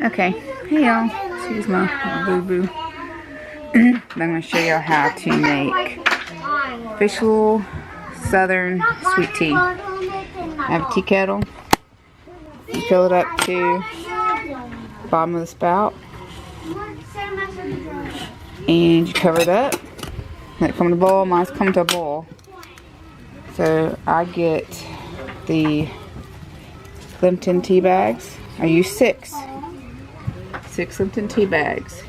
Okay, hey y'all, excuse my boo-boo. I'm going to show y'all how to make official Southern sweet tea. I have a tea kettle. You fill it up to the bottom of the spout. And you cover it up. Let it come to a boil. Mine's come to a boil. So I get the Limpton tea bags. I use six Limpton tea bags,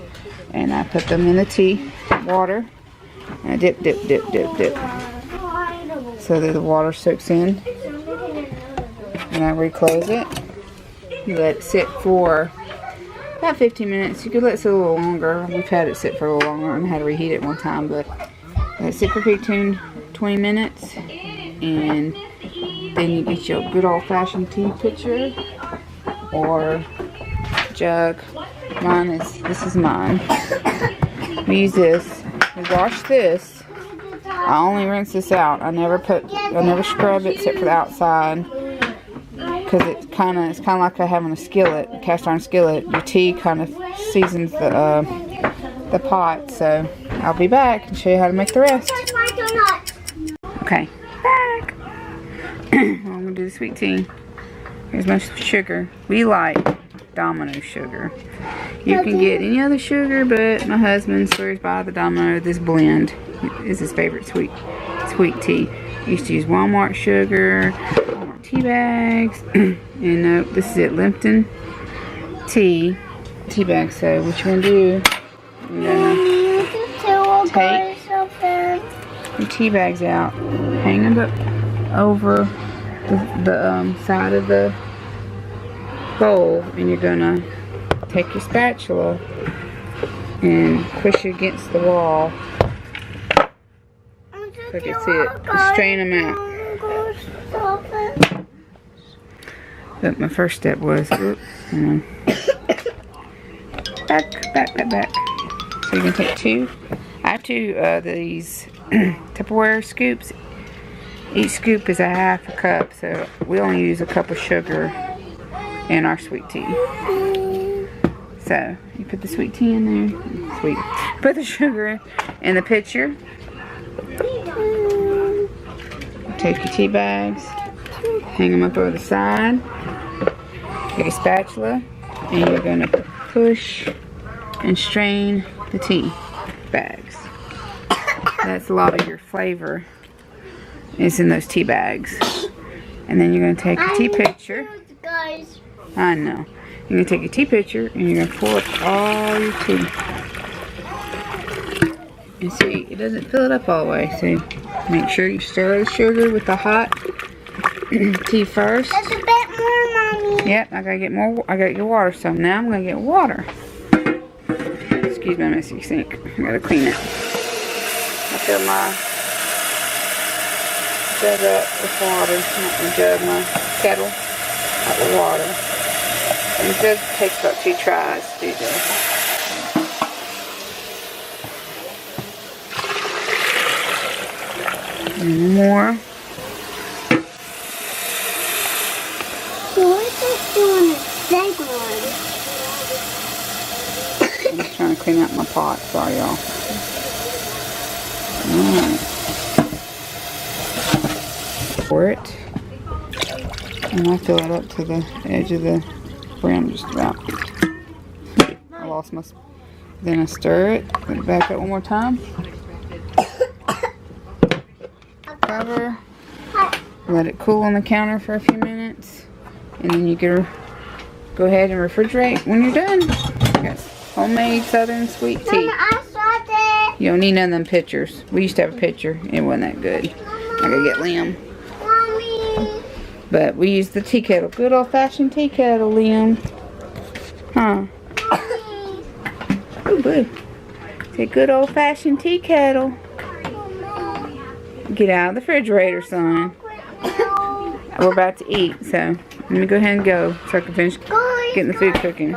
and I put them in the tea water, and I dip, so that the water soaks in, and I reclose it. You let it sit for about 15 minutes. You could let it sit a little longer. We've had it sit for a little longer and had to reheat it one time, but let it sit for 15, 20 minutes, and then you get your good old-fashioned tea pitcher or jug. This is mine. We use this. We wash this. I only rinse this out. I never scrub it except for the outside, because it's kind of like having a skillet, a cast iron skillet. Your tea kind of seasons the pot. So I'll be back and show you how to make the rest. Okay, back. I'm gonna do the sweet tea. Here's my sugar. We like Domino sugar. You can get any other sugar, but my husband swears by the Domino. This blend is his favorite sweet tea. He used to use Walmart sugar, Walmart tea bags, and this is it, Limpton tea bags. So what you're gonna do? You're gonna take your tea bags out, hang them up over the side of the bowl, and you're gonna take your spatula and push it against the wall so you can see it. Strain them out. But my first step was back. So you can take two. I have two these Tupperware scoops. Each scoop is a half a cup, so we only use a cup of sugar in our sweet tea. So you put the sweet tea in there. Put the sugar in the pitcher. Take your tea bags, hang them up over the side. Get a spatula, and you're gonna push and strain the tea bags. That's a lot of your flavor is in those tea bags. And then you're gonna take a tea pitcher. I know. You're going to take a tea pitcher and you're going to pour up all your tea. And see, it doesn't fill it up all the way. So make sure you stir the sugar with the hot tea first. That's a bit more, Mommy. Yep, I gotta get more. I gotta get water. So now I'm gonna get water. Excuse my messy sink. I gotta clean it. I fill my jug up with water. Not my jug, my kettle up with water. And it does take about 2 tries to do this. And more. So what's this doing a second one? I'm just trying to clean out my pot. Sorry, y'all. Alright. Pour it. And I fill it up to the edge of the brim just about. I lost my... Then I stir it. Put it back up one more time. Cover. Let it cool on the counter for a few minutes. And then you can go ahead and refrigerate when you're done. Yes. Homemade Southern sweet tea. Mama, I saw that. You don't need none of them pitchers. We used to have a pitcher. It wasn't that good. I gotta get Liam. Mommy. But we use the tea kettle. Good old-fashioned tea kettle, Liam. Huh? Oh, boo. It's a good old-fashioned tea kettle. Get out of the refrigerator, son. We're about to eat, so let me go ahead and go so I can finish getting the food cooking.